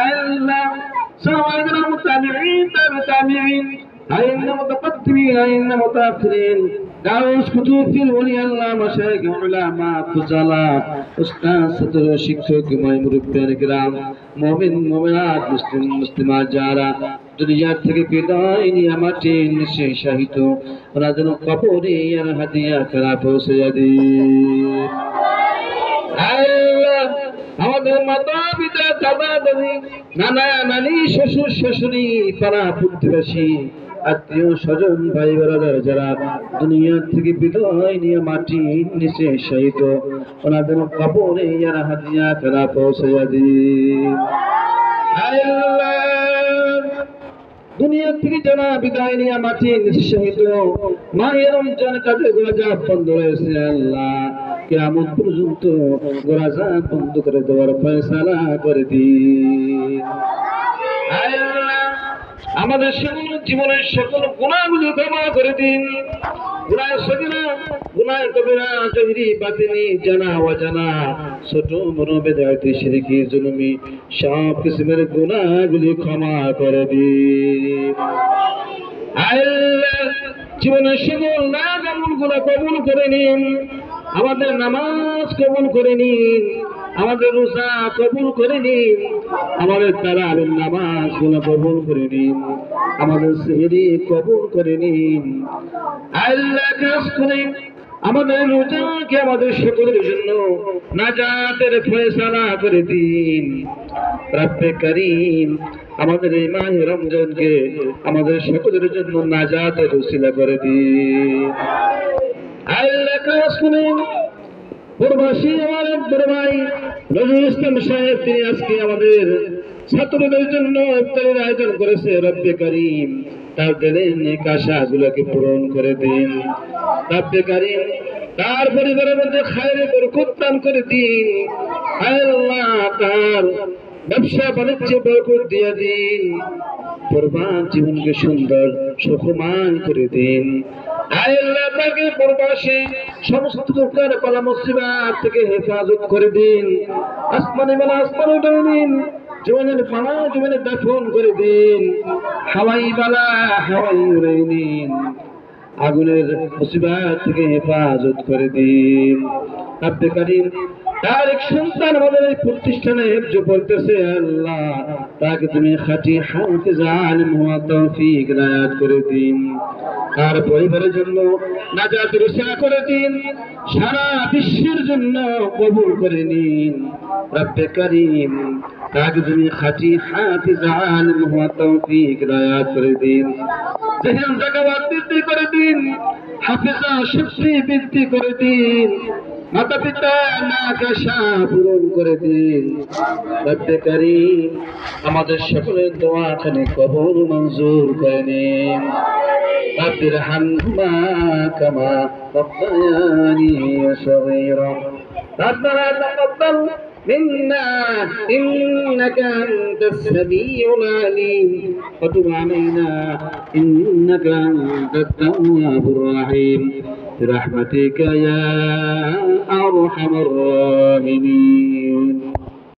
আল্লাহ সাহাবায়ে মুতাবিঈন তাবিঈন আইয়ুল মুতাকদ্দিমিন আইয়ুল মুতাআখিরিন দারুস কুতুবিল ওলি আল্লাহ মাশায়েখ উলামা ফুজালা উস্তাদ ছাত্র শিক্ষক মুরব্বিয়ান কিরাম মুমিন মুমিনাত মুসলিম মুসলিমাত যারা দুনিয়া থেকে বিদায় নিয়ে মাটি নিচে শাহিত ওরা যেন কবরে আর হাদিয়া করা পৌঁছে দিন। আল্লাহ আমাদের মাতা পিতা দাদা দাদি নানা নানি শ্বশুর শাশুড়ি পাড়া প্রতিবেশী আত্মীয় স্বজন ভাই ব্রাদার যারা দুনিয়া থেকে বিদায় নিয়ে মাটির নিচে শহীদ ওনাদের কবরে আর হাদিয়া করা পৌঁছে দিন। দুনিয়া থেকে যারা বিদায় নিয়ে মাটির নিচে শহীদ মাহে রমজান কাজে গোরাজাব বন্ধ রয়েছে আল্লাহ কিয়ামত পর্যন্ত গোরাজাব বন্ধ করে দেওয়ার ফয়সালা করে দিন। আমাদের সকল জীবনের সকল গুনাহগুলো ক্ষমা করে দিন। গুনাহ সগীরা গুনাহ কবিরা জহিরি বাতিনি জানা অজানা ছোট বড় বেদাতি শিরকি জুলুমি সব কিসমের গুনাহগুলো ক্ষমা করে দিন। আল্লাহ জীবনের সকল নাগ আমলগুলো কবুল করে নিন। আমাদের নামাজ কবুল করে নিন, আমাদের রোজা কবুল করে নিন, আমাদের তারাবির নামাজ গুলো কবুল করে নিন, আমাদের সেহরি কবুল করে নিন। আল্লাহ খাস করে আমাদের রোজাকে আমাদের সকলের জন্য নাজাতের ফয়সালা করে দিন। রব্বে কারীম আমাদের এই মাহে রমজানকে আমাদের সকলের জন্য নাজাতের ওসিলা করে দিন। আল্লাহ খাস করে প্রবাসী আমার এক বড় ভাই নজরুল ইসলাম সাহেব তিনি আজকে আমাদের ছাত্রদের জন্য ইফতারের আয়োজন করেছে। রব্বে কারীম তার দিলের নেক আশাগুলোকে পূরণ করে দিন। রব্বে কারীম তার পরিবারের মধ্যে খায়রে বরকত দান করে দিন। আল্লাহ তার ব্যবসা বাণিজ্যে বরকত দিয়ে দিন। কুরবান জীবনকে সুন্দর সুখময় করে দিন। আল্লাহ তাকে প্রবাসে সমস্ত প্রকার বালা মুসিবত থেকে হেফাজত করে দিন। আসমানে বালা আসমানে উঠাই দিন, জীবনের বালা জীবনে দাফন করে দিন, হাওয়াই বালা হাওয়াই উড়াই দিন, আগুনের মুসিবত থেকে হেফাজত করে দিন। রব্বে কারীম তার এক সন্তান আমাদের এই প্রতিষ্ঠানে হেফজ পড়তেছে আল্লাহ তাকে তুমি খাঁটি হাফেজ আলিম হওয়া তৌফিক ইনায়াত করে দিন। তার পরিবারের জন্য নাজাতের ওসিলা করে দিন, সারা বিশ্বের জন্য কবুল করে নিন। রব্বে কারীম তাকে তুমি খাঁটি হাফেজ আলিম হওয়া তৌফিক ইনায়াত করে দিন। জেহেন জাকাত বৃদ্ধি করে দিন, হাফেজা শক্তি বৃদ্ধি করে দিন, মাতা পিতা আশা পূরণ করে দিন। রব্বে কারীম আমাদের সকলের দোয়া খানে কবুল মঞ্জুর করে নিন। رب ارحمهما كما ربياني صغيرا ربنا تقبل منا إنك أنت السميع العليم وتب علينا إنك أنت التواب الرحيم برحمتك يا أرحم الراحمين.